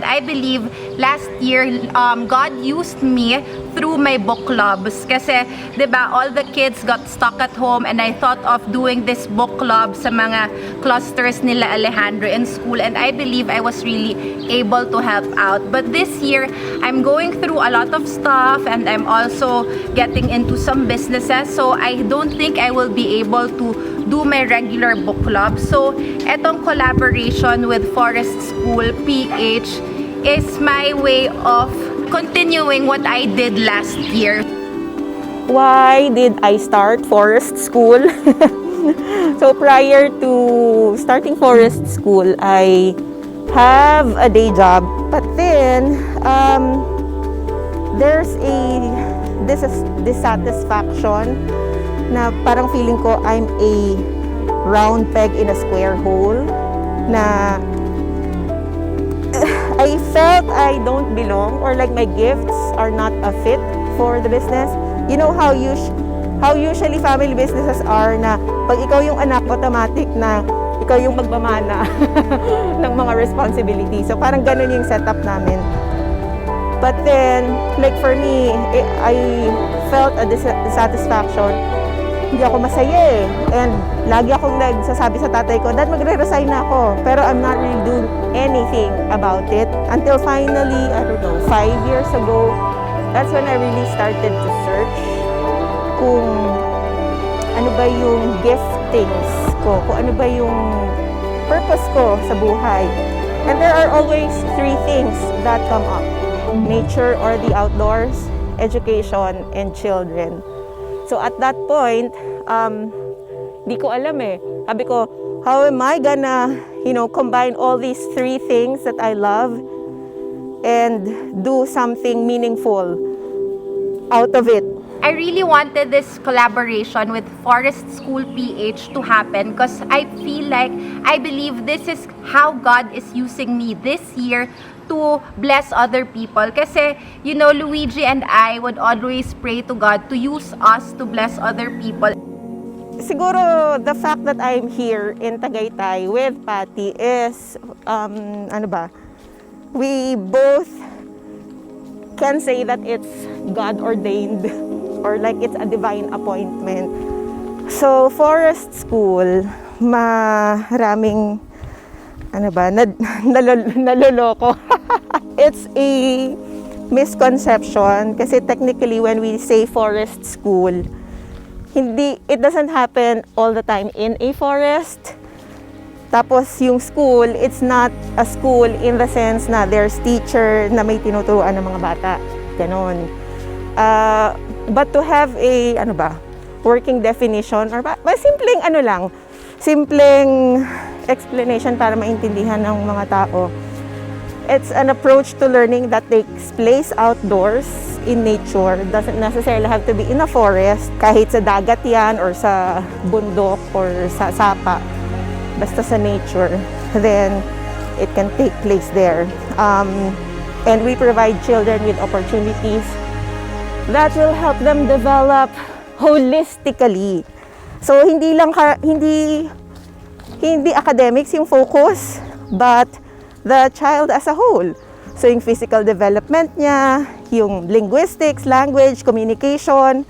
I believe last year, God used me through my book clubs. Kasi, diba, all the kids got stuck at home and I thought of doing this book club sa mga clusters nila Alejandro in school. And I believe I was really able to help out. But this year, I'm going through a lot of stuff and I'm also getting into some businesses. So, I don't think I will be able to do my regular book club. So, etong collaboration with Forest School PH is my way of continuing what I did last year. Why did I start Forest School? So prior to starting Forest School, I have a day job, but then there's a dissatisfaction na parang feeling ko I'm a round peg in a square hole, na I felt I don't belong, or like my gifts are not a fit for the business. You know how usually family businesses are, na pag ikaw yung anak, automatic na ikaw yung magmamana ng mga responsibility. So parang ganun yung setup namin. But then, like for me, I felt a dissatisfaction. Hindi ako masaya eh. And lagi akong nagsasabi sa tatay ko, Dad, magre-resign na ako. Pero I'm not really doing anything about it. Until finally, I don't know, 5 years ago, that's when I really started to search kung ano ba yung giftings ko, kung ano ba yung purpose ko sa buhay. And there are always 3 things that come up: nature or the outdoors, education, and children. So at that point, di ko alam eh. Sabi ko, how am I gonna, combine all these 3 things that I love and do something meaningful out of it? I really wanted this collaboration with Forest School PH to happen because I feel like, I believe this is how God is using me this year to bless other people. Kasi, Luigi and I would always pray to God to use us to bless other people. Siguro, the fact that I'm here in Tagaytay with Patty is, we both can say that it's God-ordained or like it's a divine appointment. So, Forest School, maraming naloloko. It's a misconception kasi technically when we say forest school, it doesn't happen all the time in a forest. Tapos yung school, it's not a school in the sense na there's teacher na may tinuturuan ng mga bata. Ganon. But to have a, working definition or simpleng explanation para maintindihan ng mga tao. It's an approach to learning that takes place outdoors in nature. Doesn't necessarily have to be in a forest. Kahit sa dagat yan or sa bundok or sa sapa. Basta sa nature. Then, it can take place there. And we provide children with opportunities that will help them develop holistically. So, hindi academics yung focus, but the child as a whole. So, yung physical development niya, yung linguistics, language, communication,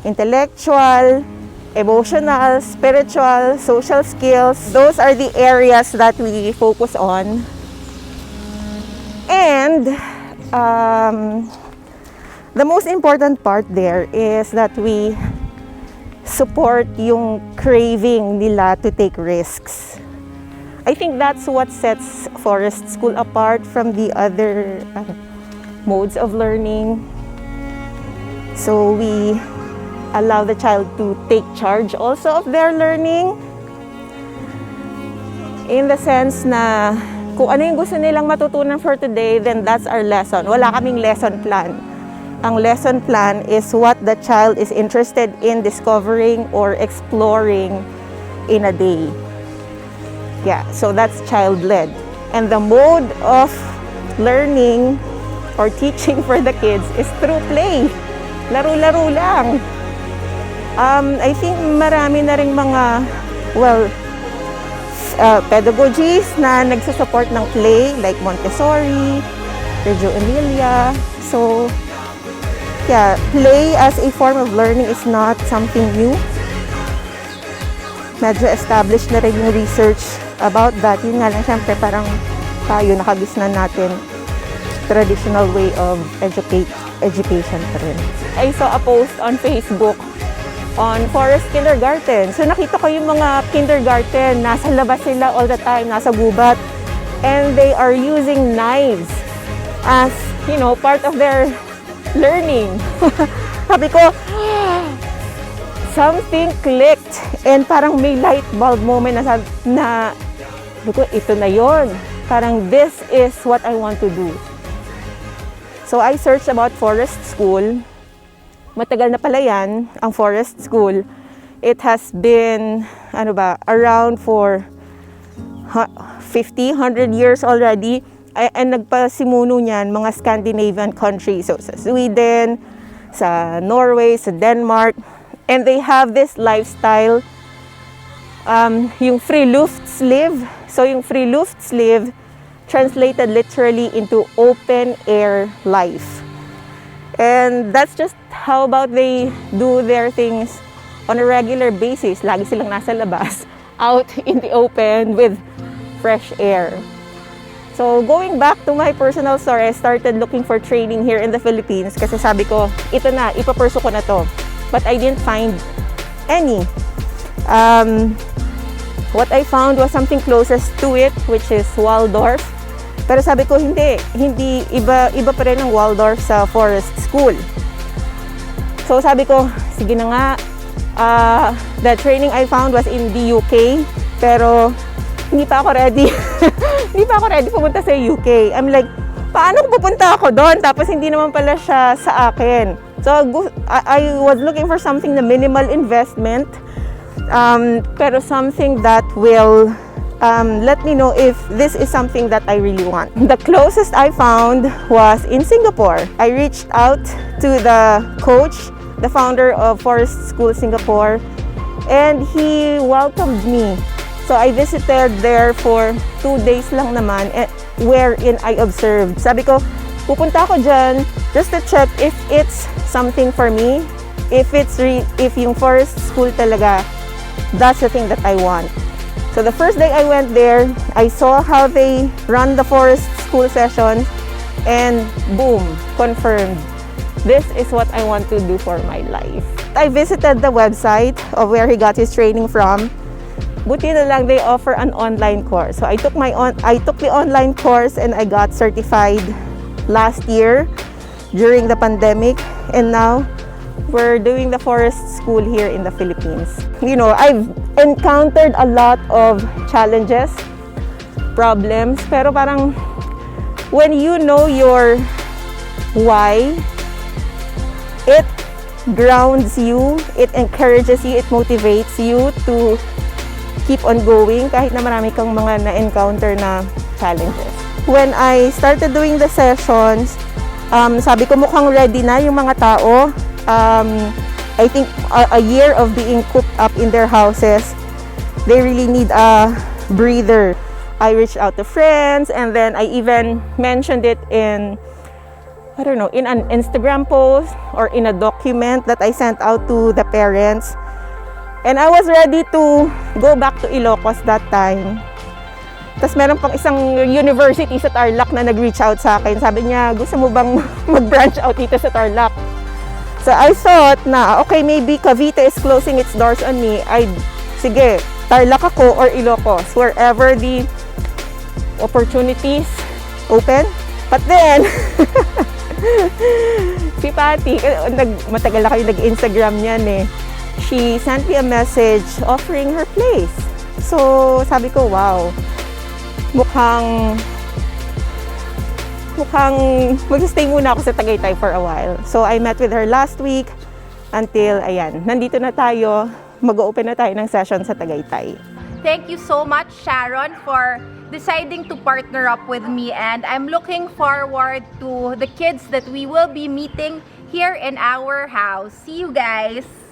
intellectual, emotional, spiritual, social skills. Those are the areas that we focus on. And the most important part there is that we support yung craving nila to take risks. I think that's what sets Forest School apart from the other modes of learning. So we allow the child to take charge also of their learning. In the sense na kung ano yung gusto nilang matutunan for today, then that's our lesson. Wala kaming lesson plan. Ang lesson plan is what the child is interested in discovering or exploring in a day. Yeah, so that's child-led. And the mode of learning or teaching for the kids is through play. Laro-laro lang. I think marami na ring mga, pedagogies na nagsusupport ng play like Montessori, Reggio Emilia. So, yeah, play as a form of learning is not something new. Medyo established na rin yung research about that. Yun nga lang, syempre parang tayo nakagisnan natin traditional way of education pa rin. I saw a post on Facebook on forest kindergarten. So nakita ko yung mga kindergarten, nasa labas sila all the time, nasa gubat. And they are using knives as, you know, part of their learning. Sabi ko, something clicked. And parang may light bulb moment na sabi ko, ito na yon. Parang this is what I want to do. So I searched about forest school. Matagal na pala yan, ang forest school. It has been, around for 50, 100 years already. And nagpasimuno niyan mga Scandinavian countries. So sa Sweden, sa Norway, sa Denmark. And they have this lifestyle, yung Friluftsliv. So yung Friluftsliv, translated literally into open air life. And that's just how about they do their things on a regular basis. Lagi silang nasa labas, out in the open with fresh air. So going back to my personal story, I started looking for training here in the Philippines kasi sabi ko, ito na, ipapursue ko na to. But I didn't find any. What I found was something closest to it, which is Waldorf. Pero sabi ko, hindi iba pa rin ang Waldorf sa forest school. So sabi ko, sige na nga, the training I found was in the UK, pero hindi pa ako ready. Hindi pa ako ready pumunta sa UK. I'm like, paano kung pupunta ako doon? Tapos hindi naman pala siya sa akin. So I was looking for something na minimal investment, pero something that will let me know if this is something that I really want. The closest I found was in Singapore. I reached out to the coach, the founder of Forest School Singapore, and he welcomed me. So I visited there for 2 days lang naman, wherein I observed. Sabi ko, pupunta ako dyan just to check if it's something for me, if yung forest school talaga, that's the thing that I want. So the first day I went there, I saw how they run the forest school sessions, and boom, confirmed. This is what I want to do for my life. I visited the website of where he got his training from. Buti na lang they offer an online course. So I took the online course and I got certified last year during the pandemic, and now we're doing the forest school here in the Philippines. You know, I've encountered a lot of challenges, problems, pero parang when you know your why, it grounds you, it encourages you, it motivates you to keep on going kahit na marami kang mga na-encounter na challenges. When I started doing the sessions, sabi ko mukhang ready na yung mga tao. I think a year of being cooped up in their houses, they really need a breather. I reached out to friends, and then I even mentioned it in, in an Instagram post or in a document that I sent out to the parents. And I was ready to go back to Ilocos that time. Tapos meron pang isang university sa Tarlac na nag-reach out sa akin. Sabi niya, gusto mo bang mag-branch out dito sa Tarlac? So I thought na, okay, maybe Cavite is closing its doors on me. Sige, Tarlac ako or Ilocos, wherever the opportunities open. But then, si Patty, matagal na kayo nag-Instagram niyan eh. She sent me a message offering her place. So sabi ko, wow, mukhang mag-stay muna ako sa Tagaytay for a while. So I met with her last week until, ayan, nandito na tayo, mag-open na tayo ng session sa Tagaytay. Thank you so much, Sharon, for deciding to partner up with me, and I'm looking forward to the kids that we will be meeting here in our house. See you guys!